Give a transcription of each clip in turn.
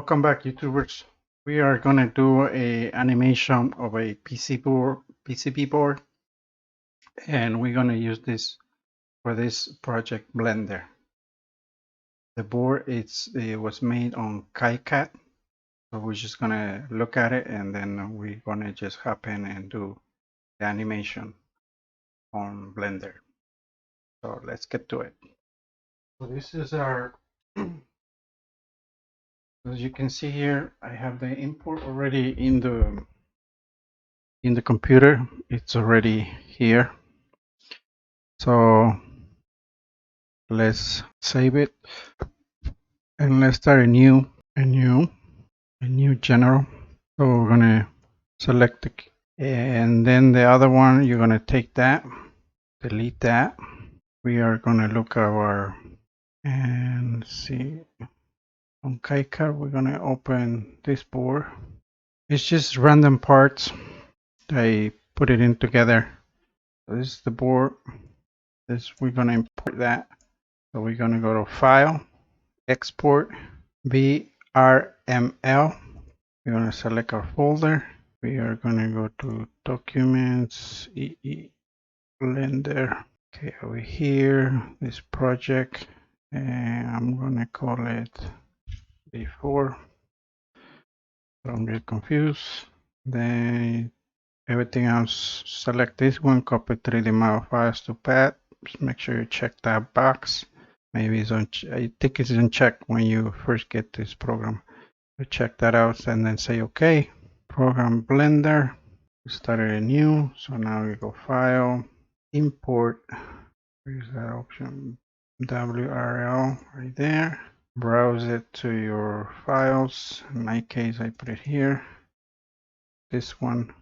Welcome back, YouTubers. We are gonna do a animation of a PCB board, and we're gonna use this for this project Blender. The board it was made on KiCad, so we're just gonna look at it and then we're gonna just hop in and do the animation on Blender. So let's get to it. So this is our as you can see here, I have the import already in the computer. It's already here. So let's save it and let's start a new general. So we're gonna select the, and then the other one, you're gonna take that, delete that. We are gonna look at our and see on KiCad. We're gonna open this board. It's just random parts. I put it in together. So this is the board. This we're gonna import that. So we're gonna go to File, Export, VRML. We're gonna select our folder. We are gonna go to Documents, Blender. Okay, over here, this project, and I'm gonna call it before. Don't get confused. Then everything else, select this one, copy 3D model files to path. Just make sure you check that box. Maybe it's on, I think it's unchecked when you first get this program. So check that out and then say OK. Program Blender. We started a new, so now we go File, Import. Where's that option? VRL right there. Browse it to your files. In my case, I put it here. This one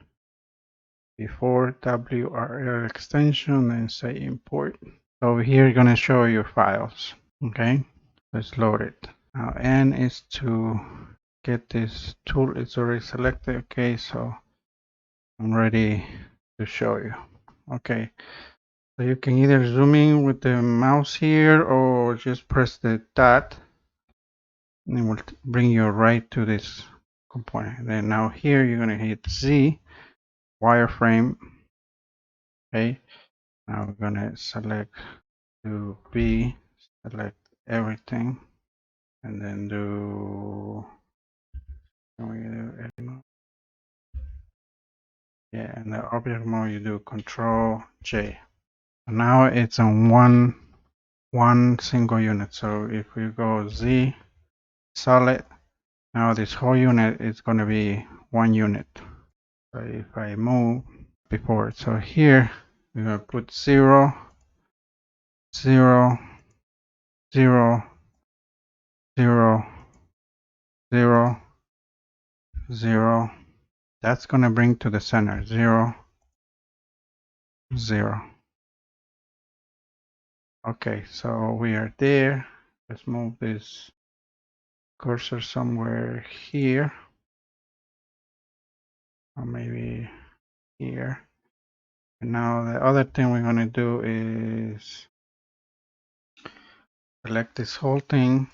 before VRL extension, and say import. So over here, you're gonna show your files. Okay, let's load it. Now N is to get this tool. It's already selected. Okay, so I'm ready to show you. Okay, so you can either zoom in with the mouse here or just press the dot and it will bring you right to this component. Then now here you're going to hit Z, wireframe. Okay, now we're going to select to B, select everything, and then do, yeah, and the object mode you do Control J. Now it's on one single unit. So if we go Z solid, now this whole unit is going to be one unit. So if I move before, so here we're going to put 0, 0, 0, 0, 0, 0. That's going to bring to the center 0, 0. Okay, so we are there. Let's move this cursor somewhere here, or maybe here. And now the other thing we're going to do is select this whole thing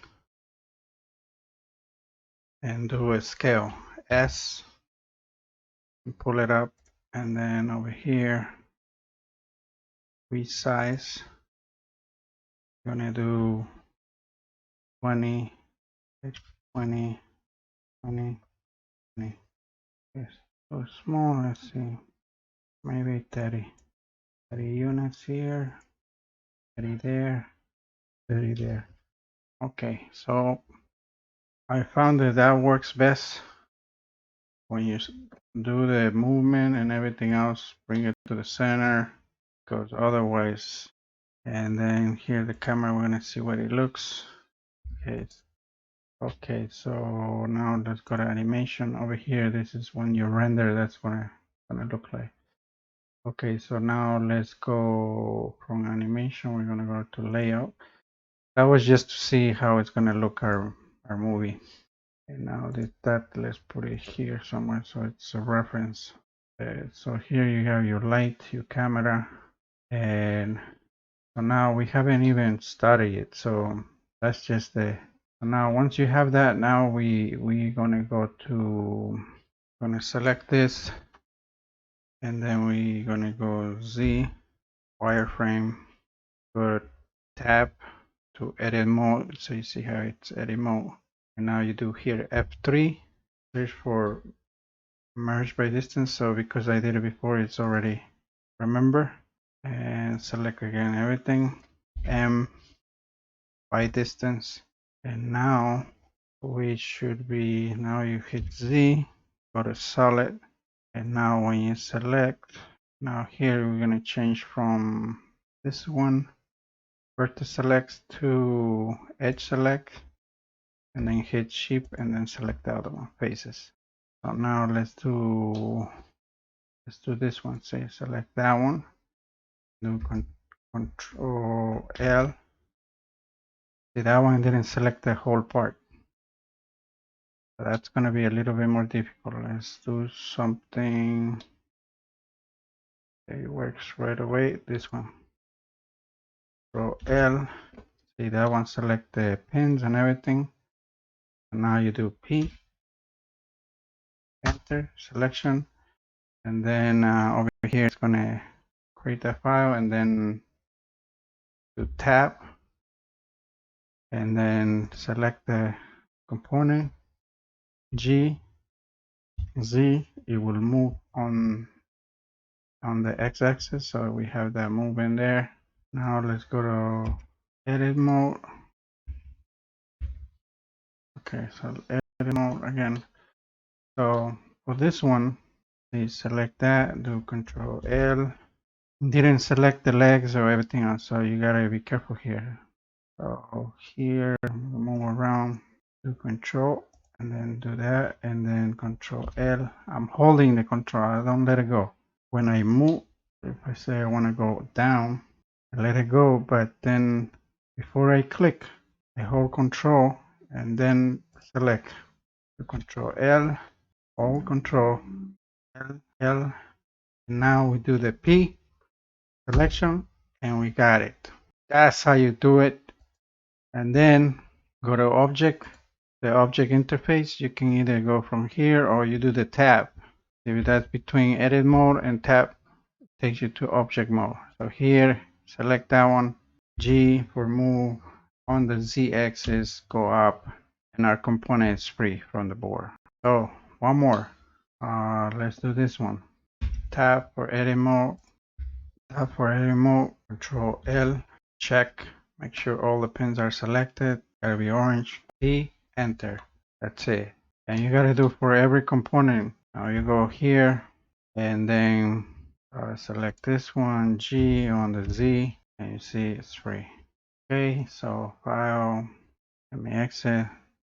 and do a scale S and pull it up, and then over here resize. I'm going to do 20, 20, 20, 20. It's so small. Let's see, maybe 30 units here, 30 there, 30 there. Okay, so I found that works best when you do the movement and everything else, bring it to the center, because otherwise, and then here the camera, we're gonna see what it looks. Okay, so now let's go to animation. Over here, this is when you render, that's what it's gonna look like. Okay, so now let's go from animation, we're gonna go to layout. That was just to see how it's gonna look our movie. And now that let's put it here somewhere so it's a reference. So here you have your light, your camera, and so now we haven't even started yet. So that's just the So now once you have that, now we're gonna go to, gonna select this, and then we're gonna go Z, wireframe, go tab to edit mode. So you see how it's edit mode. And now you do here F3, search for merge by distance. So because I did it before, it's already remember. And select again everything, M by distance. And now we should be, now you hit Z, go to solid. And now when you select, now here we're gonna change from this one, vertex select, to edge select, and then hit shift and then select the other one, faces. So now let's do this one. Say select that one, do Control L. See, that one didn't select the whole part. So that's gonna be a little bit more difficult. Let's do something. It works right away. This one. Control L. See, that one select the pins and everything. And now you do P, enter, selection, and then over here it's gonna create a file, and then do tab, and then select the component, G, Z. It will move on the x-axis, so we have that move in there. Now let's go to edit mode. Okay, so edit mode again. So for this one, please select that, do Control L. Didn't select the legs or everything else, so you gotta be careful here. So here, move around, do Control, and then do that, and then Control L. I'm holding the control, I don't let it go. When I move, if I say I want to go down, I let it go, but then before I click, I hold Control and then select. Do Control L, hold Control L, L. Now we do the P selection, and we got it. That's how you do it. And then go to object, the object interface. You can either go from here or you do the tab. If that's between edit mode and tab, it takes you to object mode. So here, select that one. G for move on the Z axis, go up, and our component is free from the board. So one more. Let's do this one. Tab for edit mode. Tab for edit mode. Control L. Check. Make sure all the pins are selected. Gotta be orange. P. Enter. That's it. And you gotta do for every component. Now you go here and then select this one, G on the Z, and you see it's free. Okay, so file, let me exit.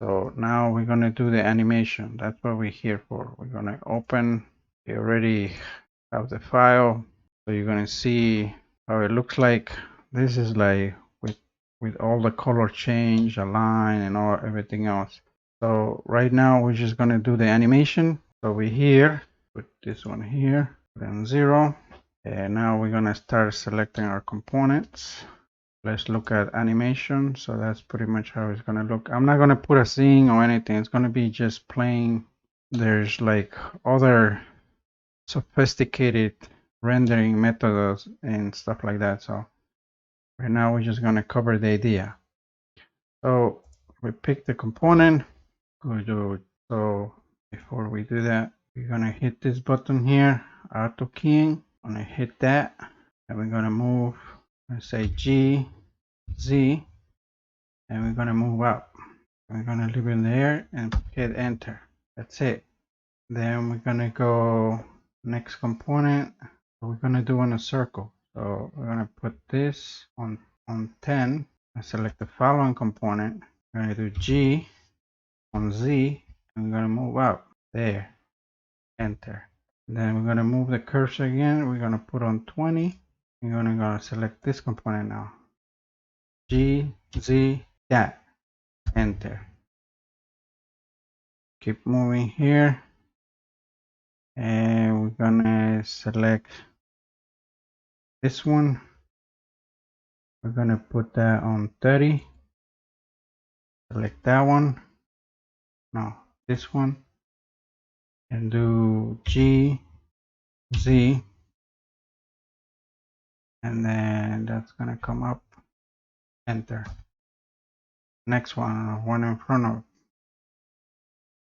So now we're gonna do the animation. That's what we're here for. We're gonna open. We already have the file, so you're gonna see how it looks like. This is like with all the color change, align, and all everything else. So right now we're just gonna do the animation. So we're here, put this one here, then 0. And now we're gonna start selecting our components. Let's look at animation. So that's pretty much how it's gonna look. I'm not gonna put a scene or anything. It's gonna be just plain. There's like other sophisticated rendering methods and stuff like that. So right now we're just gonna cover the idea. So we pick the component. So before we do that, we're gonna hit this button here, auto keying. I'm gonna hit that, and we're gonna move. Let's say G, Z, and we're gonna move up. We're gonna leave it there and hit enter. That's it. Then we're gonna go next component. We're gonna do on a circle. So we're gonna put this on 10 and select the following component. We're gonna do G on Z, and we're gonna move up there. Enter. Then we're gonna move the cursor again. We're gonna put on 20. We're gonna select this component now. G, Z, that. Enter. Keep moving here. And we're gonna select this one. We're gonna put that on 30. select that one, no, this one, and do G, Z, and then that's gonna come up, enter. Next one in front of,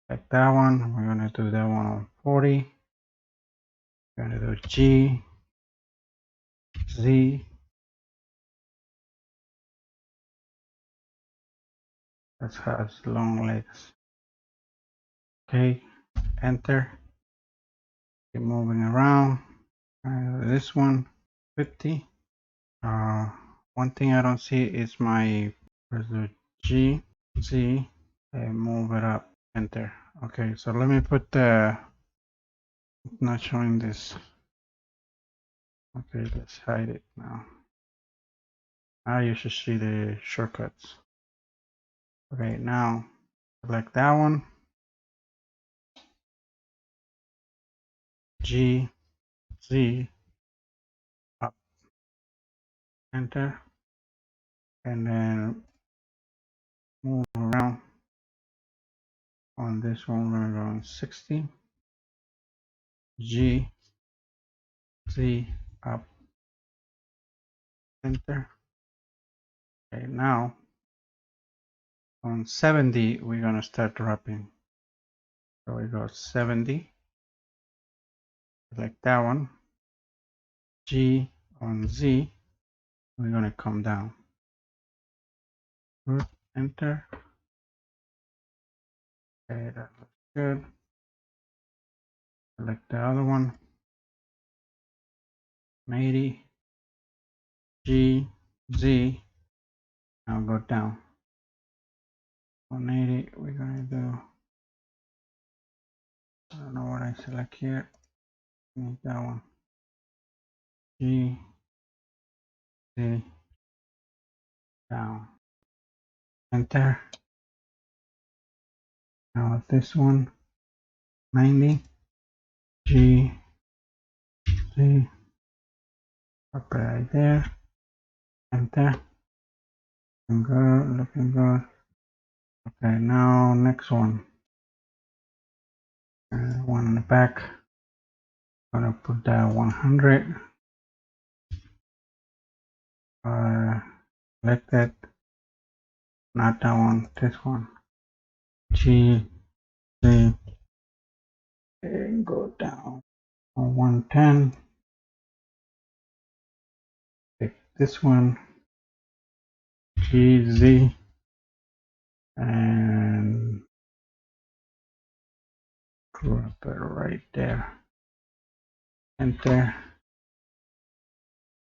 like that one, we're gonna do that one on 40. We're gonna do G, Z, that has long legs. Okay, enter. Keep moving around. This one, 50. One thing I don't see is my G, Z, and move it up, enter. Okay, so let me put the, not showing this. Okay, let's hide it now. Now you should see the shortcuts. Okay, now select that one, G, Z, up, enter, and then move around. On this one, we're gonna go on 60, G, Z, up, enter. Okay, now on 70, we're gonna start dropping. So we go 70, select that one, G on Z, we're gonna come down. Good, enter. Okay, that looks good. Select the other one, 80, G, Z, now go down. 180, we're gonna do, I don't know what I select here. Need that one. G, Z, down. Enter. Now this one, 90, G, Z, up right there. Enter. Looking good, looking good. Okay, now next one. One in the back. Gonna put that 100. Select that. Not that one, this one. G, Z, and go down on 110. Pick this one, G, Z, and drop it right there. Enter.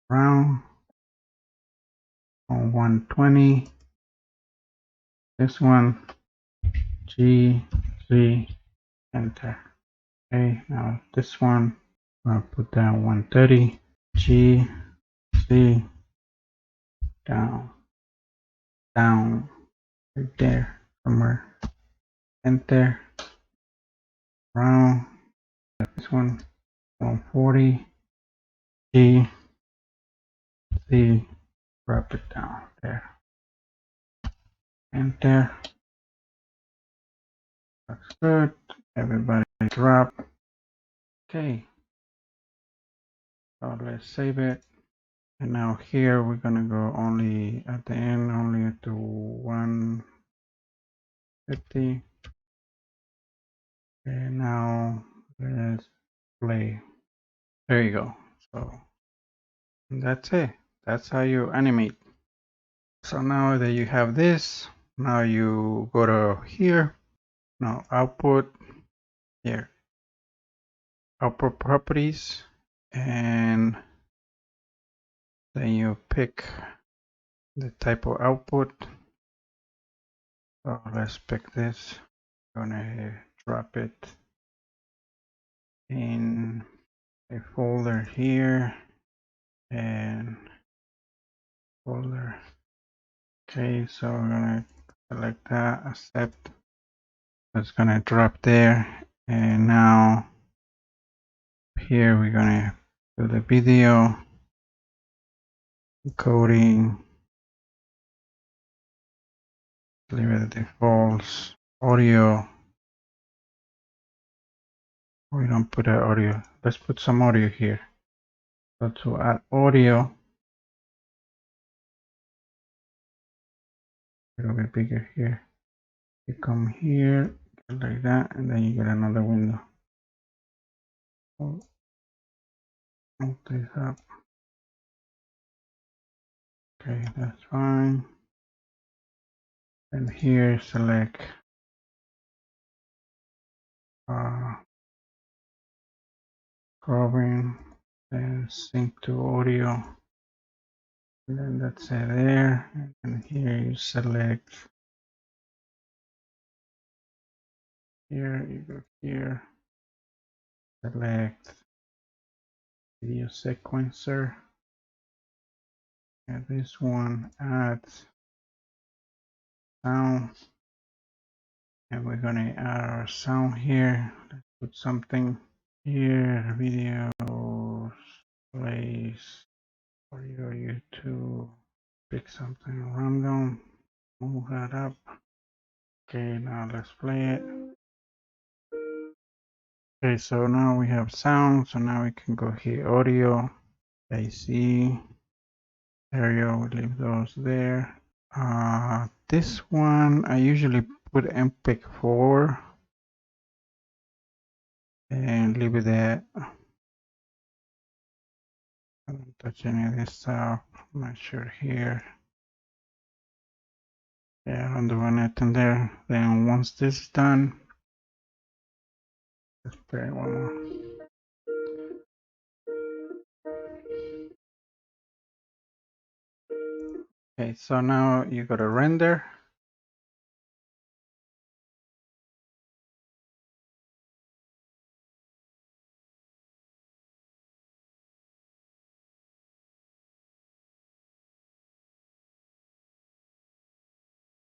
Round on 120. This one, G, Z, enter. Okay, now this one, I'll put down 130. G, Z, down, down, right there, somewhere. Enter. Round. This one, 140. G, Z, drop it down there. Enter. Looks good. Everybody drop. Okay. So let's save it. And now here we're gonna go only at the end, only to 150. And now let's play. There you go. So that's it. That's how you animate. So now that you have this, now you go to here. Now output here. Output properties, and then you pick the type of output. So let's pick this. I'm gonna drop it in a folder here and folder. Okay, so I'm gonna select that, accept. It's gonna drop there, and now here we're gonna do the video encoding. Leave it defaults. Audio. We don't put our audio. Let's put some audio here. So to add audio, a little bit bigger here. You come here like that, and then you get another window. Move this up. Okay, that's fine. And here select scrubbing, then sync to audio, and then that's it there. And here you select here, you go here, select video sequencer, and this one adds sound, and we're gonna add our sound here. Let's put something here, videos, plays, audio, YouTube, pick something random, move that up. Okay, now let's play it. Okay, so now we have sound, so now we can go here, audio, AC, stereo, we leave those there. This one, I usually put MPEG 4 and leave it there. I don't touch any of this stuff. I'm not sure here. Yeah, I don't do anything there. Then once this is done, let's play one more. Okay, so now you go to render.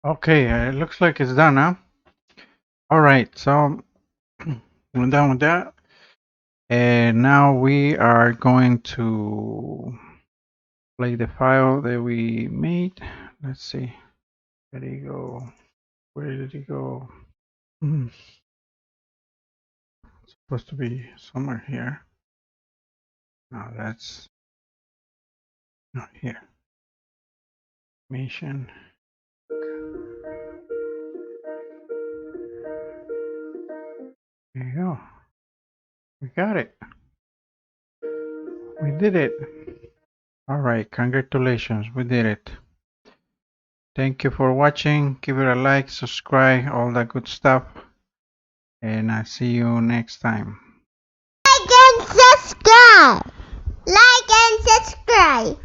Okay, it looks like it's done now. All right, so we're done with that. And now we are going to play the file that we made. Let's see. Where did it go? Where did it go? It's supposed to be somewhere here. No, that's not here. Animation. There you go. We got it. We did it. All right, congratulations. We did it. Thank you for watching. Give it a like, subscribe, all that good stuff. And I'll see you next time. Like and subscribe. Like and subscribe.